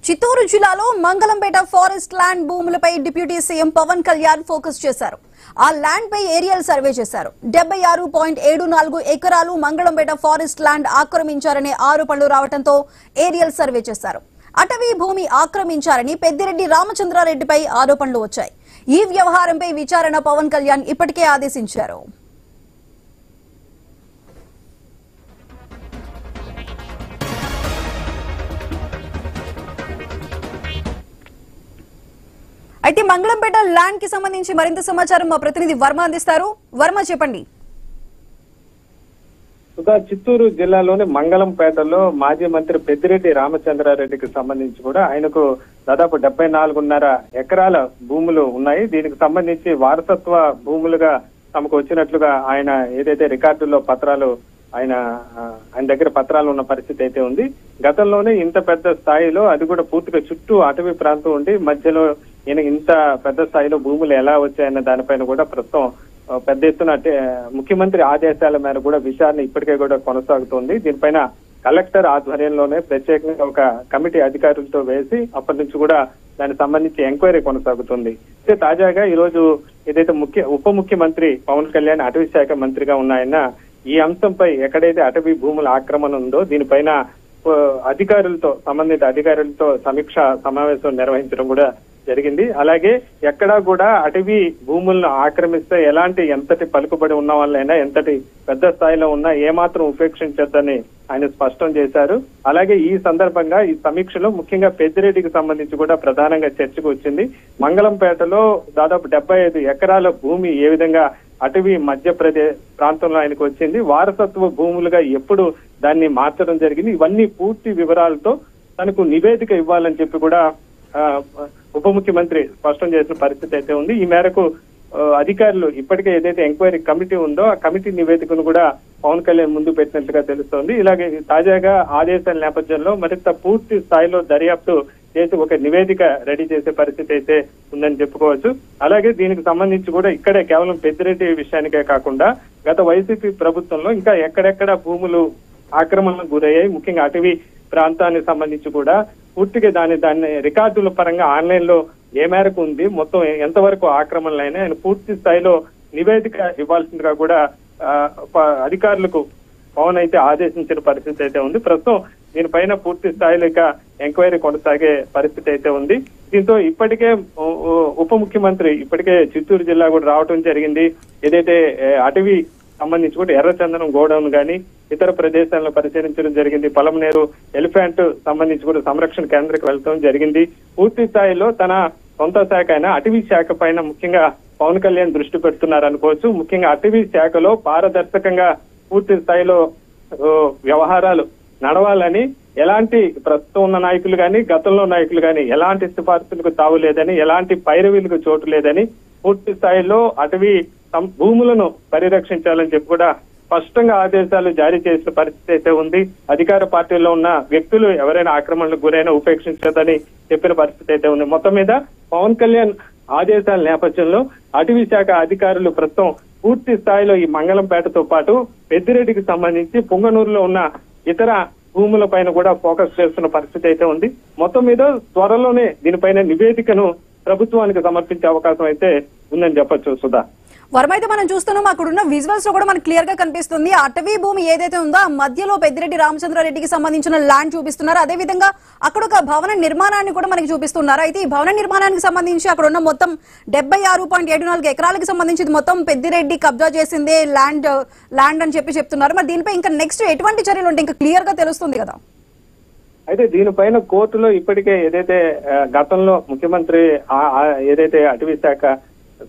చిత్తూరు జిల్లాలో Mangalampeta forest land భూములపై deputy CM Pawan Kalyan focus చేశారు. ఆ ల్యాండ్ పై ఏరియల్ సర్వే చేశారు. 76.74 ఎకరాలు మంగళంపేట ఫారెస్ట్ ల్యాండ్ ఆక్రమించారనే ఆరోపణలు రావడంతో ఏరియల్ సర్వే చేశారు. అటవీ భూమి ఆక్రమించారని పెద్దిరెడ్డి రామచంద్రారెడ్డిపై ఆరోపణలు వచ్చాయి. ఈ వ్యవహారంపై విచారణ పవన్ కళ్యాణ్ ఇప్పటికే ఆదేశించారు. అయితే మంగళంపేట ల్యాండ్ కి సంబంధించి మరింత సమాచారం మా ప్రతినిధి వర్మ అందిస్తారు. వర్మ, చెప్పండి. చిత్తూరు జిల్లాలోని మంగళంపేటలో మాజీ మంత్రి పెద్దిరెడ్డి రామచంద్రారెడ్డికి సంబంధించి కూడా ఆయనకు దాదాపు 74.5 ఎకరాల భూములు ఉన్నాయి. దీనికి సంబంధించి వారసత్వ భూములుగా తమకు వచ్చినట్లుగా ఆయన ఏదైతే రికార్డుల్లో పత్రాలు ఆయన దగ్గర పత్రాలు ఉన్న పరిస్థితి అయితే ఉంది. గతంలోనే ఇంత పెద్ద స్థాయిలో, అది కూడా పూర్తిగా చుట్టూ అటవీ ప్రాంతం ఉండి మధ్యలో ఈయన ఇంత పెద్ద స్థాయిలో భూములు ఎలా వచ్చాయన్న దానిపైన కూడా ప్రస్తుతం పెద్ద ఎత్తున ముఖ్యమంత్రి ఆదేశాల మేర కూడా విచారణ ఇప్పటికే కూడా కొనసాగుతోంది. దీనిపైన కలెక్టర్ ఆధ్వర్యంలోనే ప్రత్యేకంగా ఒక కమిటీ అధికారులతో వేసి అప్పటి నుంచి కూడా దానికి సంబంధించి ఎంక్వైరీ కొనసాగుతుంది. అయితే తాజాగా ఈ రోజు ఏదైతే ఉప ముఖ్యమంత్రి పవన్ కళ్యాణ్ అటవీ శాఖ మంత్రిగా ఉన్న ఆయన ఈ అంశంపై ఎక్కడైతే అటవీ భూముల ఆక్రమణ ఉందో దీనిపైన సంబంధిత అధికారులతో సమీక్ష సమావేశం నిర్వహించడం కూడా జరిగింది. అలాగే ఎక్కడా కూడా అటవీ భూములను ఆక్రమిస్తే ఎంతటి పలుకుబడి ఉన్న వాళ్ళైనా, ఎంతటి పెద్ద స్థాయిలో ఉన్నా ఏమాత్రం ఉపేక్షించొద్దని ఆయన స్పష్టం చేశారు. అలాగే ఈ సందర్భంగా ఈ సమీక్షలో ముఖ్యంగా పెద్దిరెడ్డికి సంబంధించి కూడా ప్రధానంగా చర్చకు వచ్చింది. మంగళంపేటలో దాదాపు 75 ఎకరాల భూమి ఏ విధంగా అటవీ మధ్యప్రదేశ్ ప్రాంతంలో ఆయనకు వచ్చింది, వారసత్వ భూములుగా ఎప్పుడు దాన్ని మార్చడం జరిగింది, ఇవన్నీ పూర్తి వివరాలతో తనకు నివేదిక ఇవ్వాలని చెప్పి కూడా ఉప ముఖ్యమంత్రి స్పష్టం చేసిన పరిస్థితి అయితే ఉంది. ఈ మేరకు అధికారులు ఇప్పటికే ఏదైతే ఎంక్వైరీ కమిటీ ఉందో ఆ కమిటీ నివేదికను కూడా పవన్ కళ్యాణ్ ముందు పెట్టినట్లుగా తెలుస్తోంది. ఇలాగే తాజాగా ఆదేశాల నేపథ్యంలో మరింత పూర్తి స్థాయిలో దర్యాప్తు చేసి ఒక నివేదిక రెడీ చేసే పరిస్థితి అయితే ఉందని చెప్పుకోవచ్చు. అలాగే దీనికి సంబంధించి కూడా ఇక్కడే కేవలం పెద్దిరెడ్డి విషయానికే కాకుండా గత వైసీపీ ప్రభుత్వంలో ఇంకా ఎక్కడెక్కడ భూములు ఆక్రమణకు గురయ్యాయి, ముఖ్యంగా అటవీ ప్రాంతానికి సంబంధించి కూడా పూర్తిగా దాన్ని రికార్డుల పరంగా ఆన్లైన్ లో ఏ మేరకు ఉంది, మొత్తం ఎంతవరకు ఆక్రమణలు అయినా ఆయన పూర్తి స్థాయిలో నివేదిక ఇవ్వాల్సిందిగా కూడా అధికారులకు పవన్ అయితే ఆదేశించిన పరిస్థితి అయితే ఉంది. ప్రస్తుతం దీనిపైన పూర్తి స్థాయిలో ఇక ఎంక్వైరీ కొనసాగే పరిస్థితి అయితే ఉంది. దీంతో ఇప్పటికే ఉప ముఖ్యమంత్రి ఇప్పటికే చిత్తూరు జిల్లా కూడా రావడం జరిగింది. ఏదైతే అటవీ సంబంధించి కూడా ఎర్రచందనం గోడౌన్ గానీ ఇతర ప్రదేశాలను పరిశీలించడం జరిగింది. పలమనేరు ఎలిఫెంట్ సంబంధించి కూడా సంరక్షణ కేంద్రకు వెళ్లడం జరిగింది. పూర్తి స్థాయిలో తన సొంత శాఖ అయిన అటవీ శాఖ పైన ముఖ్యంగా పవన్ కళ్యాణ్ దృష్టి పెడుతున్నారు అనుకోవచ్చు. ముఖ్యంగా అటవీ శాఖలో పారదర్శకంగా పూర్తి స్థాయిలో వ్యవహారాలు నడవాలని, ఎలాంటి ప్రస్తుతం ఉన్న నాయకులు గాని గతంలో నాయకులు గాని ఎలాంటి సిఫార్సులకు తావు లేదని, ఎలాంటి పైరవీలకు చోటు లేదని, పూర్తి స్థాయిలో అటవీ భూములను పరిరక్షించాలని చెప్పి కూడా స్పష్టంగా ఆదేశాలు జారీ చేసిన పరిస్థితి అయితే ఉంది. అధికార పార్టీలో ఉన్న వ్యక్తులు ఎవరైనా ఆక్రమణలకు గురైనా ఉపేక్షించదని చెప్పిన పరిస్థితి అయితే ఉంది. మొత్తం మీద పవన్ కళ్యాణ్ ఆదేశాల నేపథ్యంలో అటవీ శాఖ అధికారులు ప్రస్తుతం పూర్తి స్థాయిలో ఈ మంగళంపేటతో పాటు పెద్దిరెడ్డికి సంబంధించి పుంగనూరులో ఉన్న ఇతర భూముల పైన కూడా ఫోకస్ చేస్తున్న పరిస్థితి అయితే ఉంది. మొత్తం మీద త్వరలోనే దీనిపైన నివేదికను ప్రభుత్వానికి సమర్పించే అవకాశం అయితే ఉందని చెప్పొచ్చు. సుధా, వర్మ, అయితే మనం చూస్తున్నాం అక్కడున్న విజువల్స్ లో కూడా మనకు క్లియర్ గా కనిపిస్తుంది. అటవీ భూమి ఏదైతే ఉందో ఆ మధ్యలో పెద్దిరెడ్డి రామచంద్రారెడ్డికి సంబంధించిన ల్యాండ్ చూపిస్తున్నారు. అదే విధంగా అక్కడ ఒక భవన నిర్మాణాన్ని కూడా మనకి చూపిస్తున్నారు. అయితే ఈ భవన నిర్మాణానికి సంబంధించి అక్కడ ఉన్న మొత్తం 76.74 ఎకరాలకు సంబంధించి మొత్తం పెద్దిరెడ్డి కబ్జా చేసిందే ల్యాండ్ అని చెప్తున్నారు. మరి దీనిపై ఇంకా నెక్స్ట్ ఎటువంటి చర్యలు ఉంటాయి ఇంకా క్లియర్ గా తెలుస్తుంది కదా? అయితే దీనిపైన కోర్టులో ఇప్పటికే ఏదైతే గతంలో ముఖ్యమంత్రి ఏదైతే అటవీ శాఖ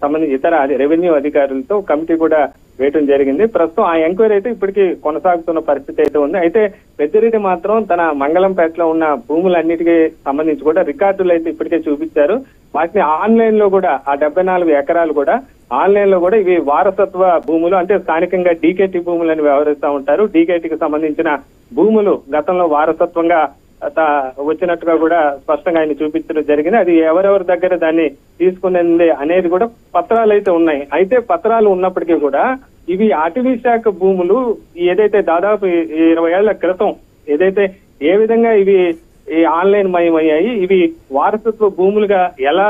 సంబంధించి ఇతర రెవెన్యూ అధికారులతో కమిటీ కూడా వేయటం జరిగింది. ప్రస్తుతం ఆ ఎంక్వైరీ అయితే ఇప్పటికీ కొనసాగుతున్న పరిస్థితి అయితే ఉంది. అయితే పెద్దిరెడ్డి మాత్రం తన మంగళంపేటలో ఉన్న భూములన్నిటికీ సంబంధించి కూడా రికార్డులు అయితే ఇప్పటికే చూపించారు. వాటిని ఆన్లైన్ లో కూడా ఆ 74 ఎకరాలు కూడా ఆన్లైన్ లో కూడా ఇవి వారసత్వ భూములు, అంటే స్థానికంగా డీకేటీ భూములని వ్యవహరిస్తూ ఉంటారు. డీకేటీకి సంబంధించిన భూములు గతంలో వారసత్వంగా వచ్చినట్టుగా కూడా స్పష్టంగా ఆయన చూపించడం జరిగింది. అది ఎవరెవరి దగ్గర దాన్ని తీసుకునేది అనేది కూడా పత్రాలు అయితే ఉన్నాయి. అయితే పత్రాలు ఉన్నప్పటికీ కూడా ఇవి అటవీ శాఖ భూములు ఏదైతే దాదాపు 20 ఏళ్ల క్రితం ఏదైతే ఏ విధంగా ఇవి ఈ ఆన్లైన్ మయమయ్యాయి. ఇవి వారసత్వ భూములుగా ఎలా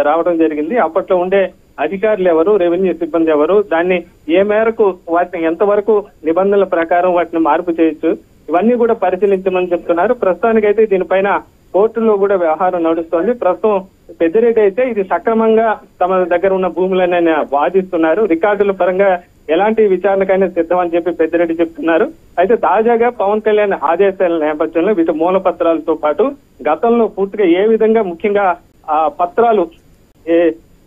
రావడం జరిగింది, అప్పట్లో ఉండే అధికారులు ఎవరు, రెవెన్యూ సిబ్బంది ఎవరు, దాన్ని ఏ మేరకు వాటిని ఎంతవరకు నిబంధనల ప్రకారం వాటిని మార్పు చేయొచ్చు, ఇవన్నీ కూడా పరిశీలించమని చెప్తున్నారు. ప్రస్తుతానికైతే దీనిపైన కోర్టులో కూడా వ్యవహారం నడుస్తోంది. ప్రస్తుతం పెద్దిరెడ్డి అయితే ఇది సక్రమంగా తమ దగ్గర ఉన్న భూములని వాదిస్తున్నారు. రికార్డుల పరంగా ఎలాంటి విచారణకైనా సిద్ధం అని చెప్పి పెద్దిరెడ్డి చెప్తున్నారు. అయితే తాజాగా పవన్ కళ్యాణ్ ఆదేశాల నేపథ్యంలో వీటి మూల పత్రాలతో పాటు గతంలో పూర్తిగా ఏ విధంగా ముఖ్యంగా ఆ పత్రాలు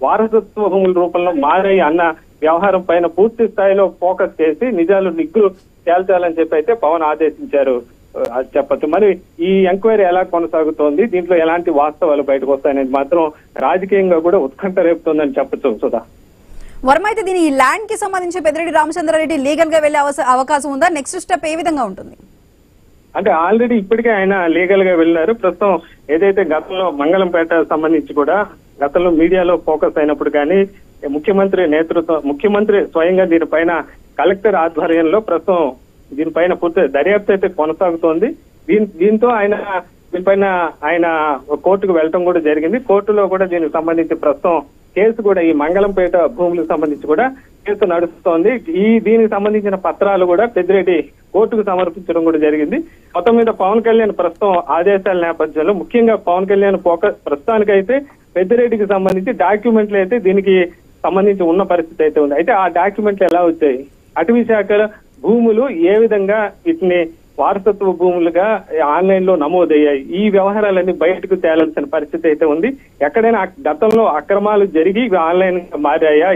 వారసత్వ భూముల రూపంలో మారాయి అన్న వ్యవహారం పైన పూర్తి స్థాయిలో ఫోకస్ చేసి నిజాలు నిగ్గులు తేల్చాలని చెప్పి అయితే పవన్ ఆదేశించారు అది చెప్పచ్చు. మరి ఈ ఎంక్వైరీ ఎలా కొనసాగుతోంది, దీంట్లో ఎలాంటి వాస్తవాలు బయటకు వస్తాయనేది మాత్రం రాజకీయంగా కూడా ఉత్కంఠ రేపుతోందని చెప్పచ్చు. సుధా, వర్మ అయితే దీని ల్యాండ్ కి సంబంధించి పెద్దిరెడ్డి రామచంద్రారెడ్డి లీగల్ గా వెళ్లే అవకాశం ఉందా? నెక్స్ట్ స్టెప్ ఏ విధంగా ఉంటుంది? అంటే ఆల్రెడీ ఇప్పటికే ఆయన లీగల్ గా వెళ్ళారు. ప్రస్తుతం ఏదైతే గతంలో మంగళంపేట సంబంధించి కూడా గతంలో మీడియాలో ఫోకస్ అయినప్పుడు కానీ ముఖ్యమంత్రి స్వయంగా దీనిపైన కలెక్టర్ ఆధ్వర్యంలో ప్రస్తుతం దీనిపైన పూర్తి దర్యాప్తు అయితే కొనసాగుతోంది. దీంతో దీనిపైన ఆయన కోర్టుకు వెళ్ళటం కూడా జరిగింది. కోర్టులో కూడా దీనికి సంబంధించి ప్రస్తుతం కేసు కూడా ఈ మంగళంపేట భూములకు సంబంధించి కూడా కేసు నడుస్తోంది. దీనికి సంబంధించిన పత్రాలు కూడా పెద్దిరెడ్డి కోర్టుకు సమర్పించడం కూడా జరిగింది. మొత్తం మీద పవన్ కళ్యాణ్ ప్రస్తుతం ఆదేశాల నేపథ్యంలో ముఖ్యంగా పవన్ కళ్యాణ్ ప్రస్తుతానికైతే పెద్దిరెడ్డికి సంబంధించి డాక్యుమెంట్లు అయితే దీనికి సంబంధించి ఉన్న పరిస్థితి అయితే ఉంది. అయితే ఆ డాక్యుమెంట్లు ఎలా వచ్చాయి, అటవీ శాఖ భూములు ఏ విధంగా వీటిని వారసత్వ భూములుగా ఆన్లైన్ లో నమోదయ్యాయి, ఈ వ్యవహారాలన్నీ బయటకు తేలాల్సిన పరిస్థితి అయితే ఉంది. ఎక్కడైనా గతంలో అక్రమాలు జరిగి ఆన్లైన్ మారాయా,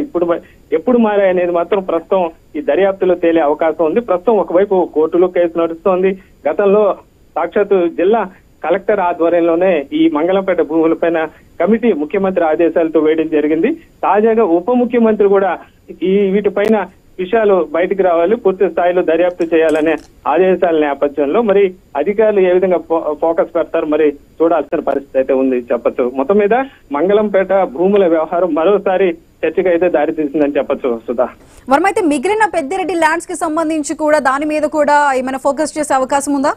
ఎప్పుడు మారాయి అనేది మాత్రం ప్రస్తుతం ఈ దర్యాప్తులో తేలే అవకాశం ఉంది. ప్రస్తుతం ఒకవైపు కోర్టులో కేసు నడుస్తోంది. గతంలో సాక్షాత్తు జిల్లా కలెక్టర్ ఆధ్వర్యంలోనే ఈ మంగళంపేట భూములపైన కమిటీ ముఖ్యమంత్రి ఆదేశాలతో వేయడం జరిగింది. తాజాగా ఉప ముఖ్యమంత్రి కూడా వీటిపైన విషయాలు బయటికి రావాలి, పూర్తి స్థాయిలో దర్యాప్తు చేయాలనే ఆదేశాల నేపథ్యంలో మరి అధికారులు ఏ విధంగా ఫోకస్ పెడతారు మరి చూడాల్సిన పరిస్థితి అయితే ఉంది చెప్పచ్చు. మొత్తం మీద మంగళంపేట భూముల వ్యవహారం మరోసారి చర్చకు అయితే దారితీసిందని చెప్పచ్చు. సుధా, వర్మ అయితే మిగిలిన పెద్దిరెడ్డి ల్యాండ్స్ కి సంబంధించి కూడా దాని మీద కూడా ఏమైనా ఫోకస్ చేసే అవకాశం ఉందా?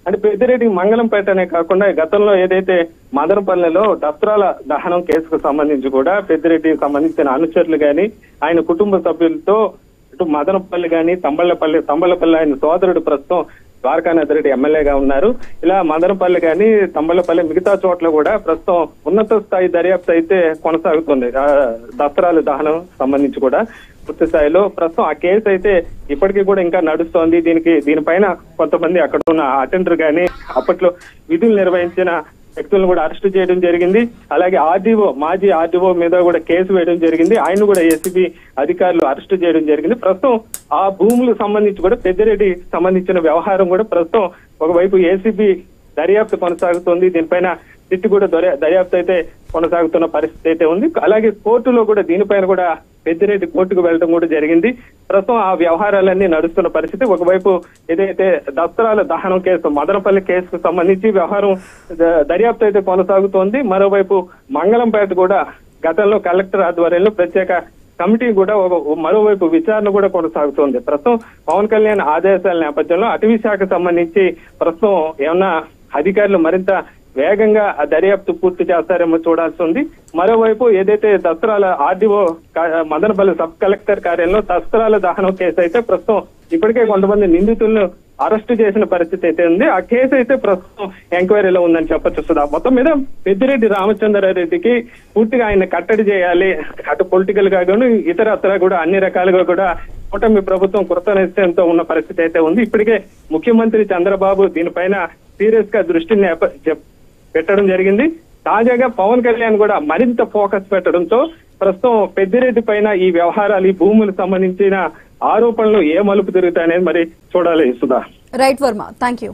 అంటే పెద్దిరెడ్డి మంగళంపేటనే కాకుండా గతంలో ఏదైతే మదనపల్లెలో దస్త్రాల దహనం కేసుకు సంబంధించి కూడా పెద్దిరెడ్డికి సంబంధించిన అనుచరులు గాని ఆయన కుటుంబ సభ్యులతో ఇటు మదనపల్లి గాని తంబళ్లపల్లి ఆయన సోదరుడు ప్రస్తుతం ద్వారకానాథ్ రెడ్డి ఎమ్మెల్యేగా ఉన్నారు. ఇలా మదనపల్లి గాని తంబళ్లపల్లి మిగతా చోట్ల కూడా ప్రస్తుతం ఉన్నత స్థాయి దర్యాప్తు అయితే కొనసాగుతుంది. దస్త్రాల దహనం సంబంధించి కూడా పూర్తి స్థాయిలో ప్రస్తుతం ఆ కేసు అయితే ఇప్పటికీ కూడా ఇంకా నడుస్తోంది. దీనిపైన కొంతమంది అక్కడ ఉన్న అటెండర్ గాని అప్పట్లో విధులు నిర్వహించిన వ్యక్తులను కూడా అరెస్ట్ చేయడం జరిగింది. అలాగే మాజీ ఆర్డీఓ మీద కూడా కేసు వేయడం జరిగింది. ఆయన కూడా ఏసీబీ అధికారులు అరెస్ట్ చేయడం జరిగింది. ప్రస్తుతం ఆ భూములకు సంబంధించి కూడా పెద్దిరెడ్డి సంబంధించిన వ్యవహారం కూడా ప్రస్తుతం ఒకవైపు ఏసీబీ దర్యాప్తు కొనసాగుతోంది. దీనిపైన సిట్ కూడా దర్యాప్తు అయితే కొనసాగుతున్న పరిస్థితి అయితే ఉంది. అలాగే కోర్టులో కూడా దీనిపైన కూడా పెద్దిరెడ్డి కోర్టుకు వెళ్ళడం కూడా జరిగింది. ప్రస్తుతం ఆ వ్యవహారాలన్నీ నడుస్తున్న పరిస్థితి. ఒకవైపు ఏదైతే దస్త్రాల దహనం కేసు మదనపల్లి కేసుకు సంబంధించి వ్యవహారం దర్యాప్తు అయితే కొనసాగుతోంది. మరోవైపు మంగళంపేట కూడా గతంలో కలెక్టర్ ఆధ్వర్యంలో ప్రత్యేక కమిటీ కూడా మరోవైపు విచారణ కూడా కొనసాగుతోంది. ప్రస్తుతం పవన్ కళ్యాణ్ ఆదేశాల నేపథ్యంలో అటవీ శాఖకు సంబంధించి ప్రస్తుతం ఏమన్నా అధికారులు మరింత వేగంగా ఆ దర్యాప్తు పూర్తి చేస్తారేమో చూడాల్సి ఉంది. మరోవైపు ఏదైతే దస్త్రాల ఆర్డీఓ మదనపల్లి సబ్ కలెక్టర్ కార్యాలయంలో దస్త్రాల దహనం కేసు అయితే ప్రస్తుతం ఇప్పటికే కొంతమంది నిందితులను అరెస్టు చేసిన పరిస్థితి అయితే ఉంది. ఆ కేసు అయితే ప్రస్తుతం ఎంక్వైరీలో ఉందని చెప్పొచ్చు. సుధా, మొత్తం మీద పెద్దిరెడ్డి రామచంద్రారెడ్డికి పూర్తిగా ఆయన కట్టడి చేయాలి, అటు పొలిటికల్ గా కానీ ఇతరత్ర కూడా అన్ని రకాలుగా కూడా కూటమి ప్రభుత్వం కృత నిశ్చయంతో ఉన్న పరిస్థితి అయితే ఉంది. ఇప్పటికే ముఖ్యమంత్రి చంద్రబాబు దీనిపైన సీరియస్ గా దృష్టిని పెట్టడం జరిగింది. తాజాగా పవన్ కళ్యాణ్ కూడా మరింత ఫోకస్ పెట్టడంతో ప్రస్తుతం పెద్దిరెడ్డి పైన ఈ వ్యవహారాలు ఈ భూములకు సంబంధించిన ఆరోపణలు ఏ మలుపు తిరుగుతాయనేది మరి చూడాలి. Sudha, right Varma, thank you.